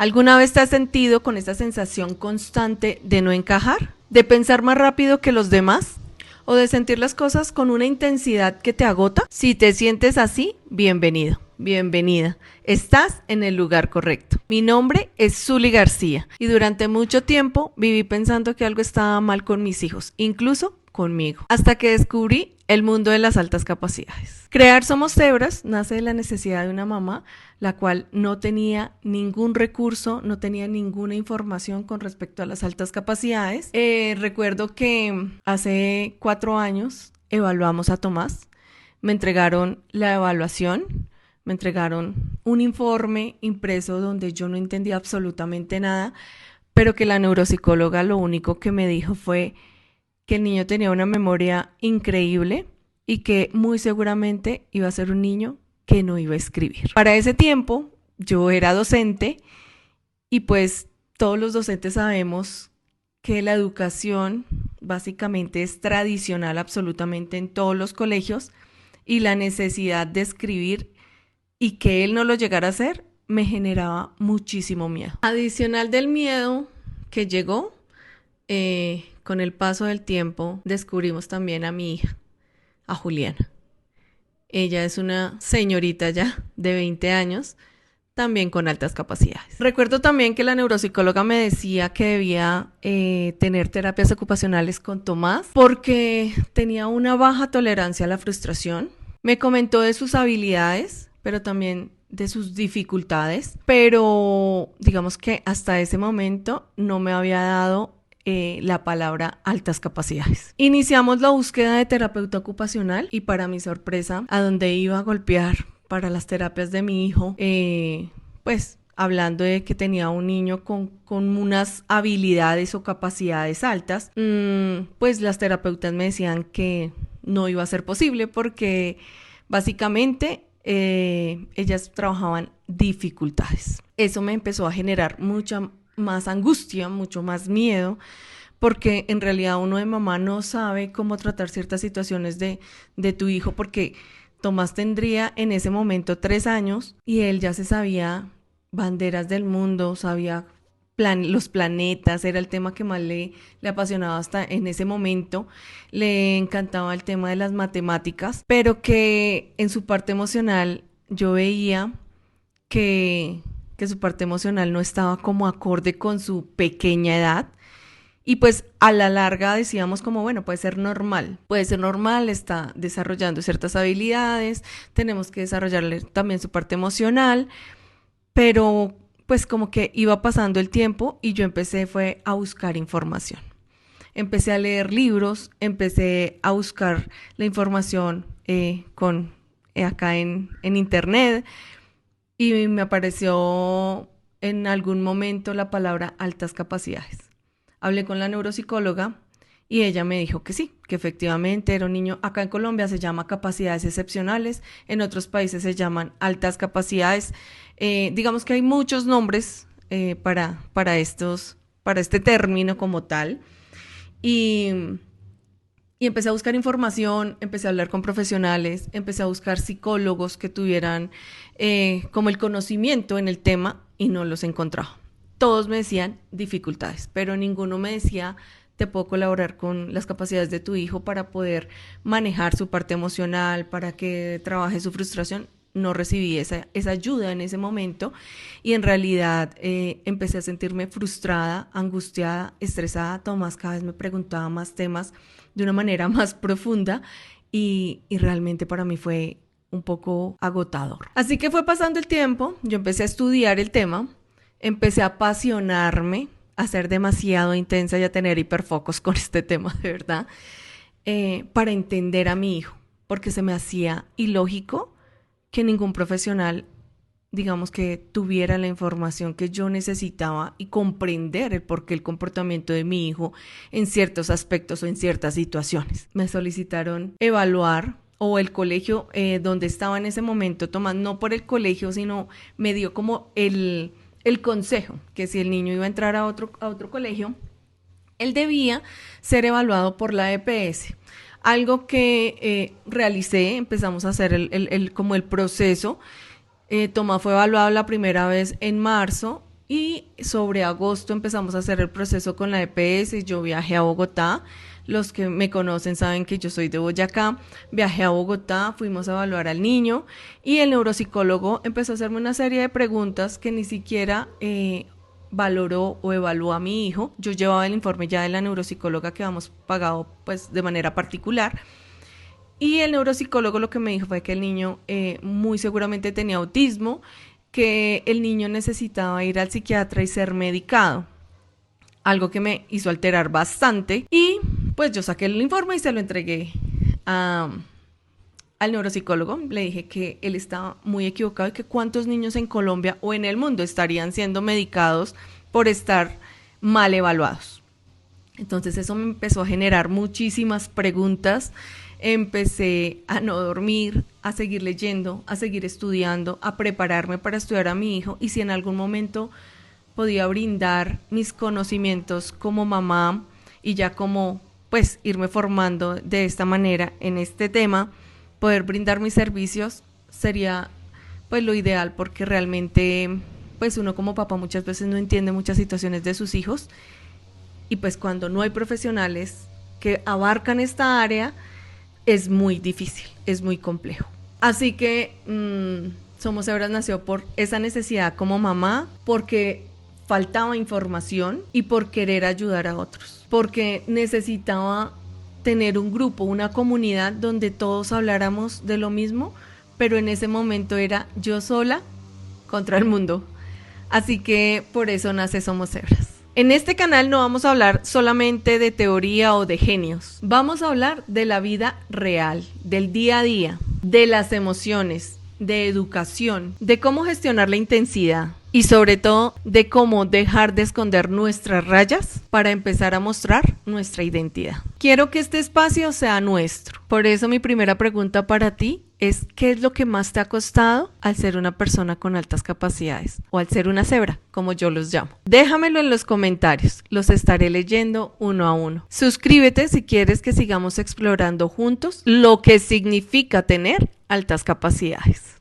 ¿Alguna vez te has sentido con esa sensación constante de no encajar? ¿De pensar más rápido que los demás? ¿O de sentir las cosas con una intensidad que te agota? Si te sientes así, bienvenido, bienvenida. Estás en el lugar correcto. Mi nombre es Zuli García y durante mucho tiempo viví pensando que algo estaba mal con mis hijos, incluso conmigo, hasta que descubrí el mundo de las altas capacidades. Crear Somos Cebras nace de la necesidad de una mamá, la cual no tenía ningún recurso, no tenía ninguna información con respecto a las altas capacidades. Recuerdo que hace 4 años evaluamos a Tomás, me entregaron la evaluación, me entregaron un informe impreso donde yo no entendía absolutamente nada, pero que la neuropsicóloga lo único que me dijo fue que el niño tenía una memoria increíble y que muy seguramente iba a ser un niño que no iba a escribir. Para ese tiempo yo era docente y pues todos los docentes sabemos que la educación básicamente es tradicional absolutamente en todos los colegios y la necesidad de escribir y que él no lo llegara a hacer me generaba muchísimo miedo. Adicional del miedo que llegó, con el paso del tiempo descubrimos también a mi hija, a Juliana. Ella es una señorita ya de 20 años, también con altas capacidades. Recuerdo también que la neuropsicóloga me decía que debía tener terapias ocupacionales con Tomás porque tenía una baja tolerancia a la frustración. Me comentó de sus habilidades, pero también de sus dificultades, pero digamos que hasta ese momento no me había dado la palabra altas capacidades. Iniciamos la búsqueda de terapeuta ocupacional y para mi sorpresa, a donde iba a golpear para las terapias de mi hijo, pues hablando de que tenía un niño con unas habilidades o capacidades altas, pues las terapeutas me decían que no iba a ser posible porque básicamente ellas trabajaban dificultades. Eso me empezó a generar mucha más angustia, mucho más miedo, porque en realidad uno de mamá no sabe cómo tratar ciertas situaciones de tu hijo, porque Tomás tendría en ese momento 3 años y él ya se sabía banderas del mundo, sabía los planetas, era el tema que más le apasionaba hasta en ese momento, le encantaba el tema de las matemáticas, pero que en su parte emocional yo veía que su parte emocional no estaba como acorde con su pequeña edad y pues a la larga decíamos como bueno, puede ser normal, está desarrollando ciertas habilidades, tenemos que desarrollarle también su parte emocional, pero pues como que iba pasando el tiempo y yo fue a buscar información. Empecé a leer libros, empecé a buscar la información acá en internet. Y me apareció en algún momento la palabra altas capacidades. Hablé con la neuropsicóloga y ella me dijo que sí, que efectivamente era un niño. Acá en Colombia se llama capacidades excepcionales, en otros países se llaman altas capacidades. Digamos que hay muchos nombres para este término como tal. Y empecé a buscar información, empecé a hablar con profesionales, empecé a buscar psicólogos que tuvieran como el conocimiento en el tema y no los encontraba. Todos me decían dificultades, pero ninguno me decía te puedo colaborar con las capacidades de tu hijo para poder manejar su parte emocional, para que trabaje su frustración. No recibí esa ayuda en ese momento y en realidad empecé a sentirme frustrada, angustiada, estresada. Tomás cada vez me preguntaba más temas de una manera más profunda y realmente para mí fue un poco agotador. Así que fue pasando el tiempo, yo empecé a estudiar el tema, empecé a apasionarme, a ser demasiado intensa y a tener hiperfocos con este tema, de verdad, para entender a mi hijo, porque se me hacía ilógico que ningún profesional, digamos, que tuviera la información que yo necesitaba y comprender el porqué el comportamiento de mi hijo en ciertos aspectos o en ciertas situaciones. Me solicitaron evaluar, o el colegio donde estaba en ese momento, Tomás, no por el colegio, sino me dio como el consejo, que si el niño iba a entrar a otro colegio, él debía ser evaluado por la EPS. Algo que realicé, empezamos a hacer como el proceso. Tomás fue evaluado la primera vez en marzo y sobre agosto empezamos a hacer el proceso con la EPS. Yo viajé a Bogotá. Los que me conocen saben que yo soy de Boyacá. Viajé a Bogotá, fuimos a evaluar al niño y el neuropsicólogo empezó a hacerme una serie de preguntas que ni siquiera valoró o evaluó a mi hijo. Yo llevaba el informe ya de la neuropsicóloga que habíamos pagado pues de manera particular. Y el neuropsicólogo lo que me dijo fue que el niño muy seguramente tenía autismo, que el niño necesitaba ir al psiquiatra y ser medicado. Algo que me hizo alterar bastante. Y pues yo saqué el informe y se lo entregué al neuropsicólogo. Le dije que él estaba muy equivocado y que cuántos niños en Colombia o en el mundo estarían siendo medicados por estar mal evaluados. Entonces eso me empezó a generar muchísimas preguntas. Empecé a no dormir, a seguir leyendo, a seguir estudiando, a prepararme para estudiar a mi hijo, y si en algún momento podía brindar mis conocimientos como mamá y ya como pues irme formando de esta manera en este tema, poder brindar mis servicios sería pues lo ideal, porque realmente pues uno como papá muchas veces no entiende muchas situaciones de sus hijos, y pues cuando no hay profesionales que abarcan esta área es muy difícil, es muy complejo. Así que Somos Hebras nació por esa necesidad como mamá, porque faltaba información y por querer ayudar a otros, porque necesitaba tener un grupo, una comunidad donde todos habláramos de lo mismo, pero en ese momento era yo sola contra el mundo. Así que por eso nace Somos Hebras. En este canal no vamos a hablar solamente de teoría o de genios. Vamos a hablar de la vida real, del día a día, de las emociones, de educación, de cómo gestionar la intensidad y sobre todo de cómo dejar de esconder nuestras rayas para empezar a mostrar nuestra identidad. Quiero que este espacio sea nuestro. Por eso mi primera pregunta para ti es: ¿qué es lo que más te ha costado al ser una persona con altas capacidades o al ser una cebra, como yo los llamo? Déjamelo en los comentarios, los estaré leyendo uno a uno. Suscríbete si quieres que sigamos explorando juntos lo que significa tener altas capacidades.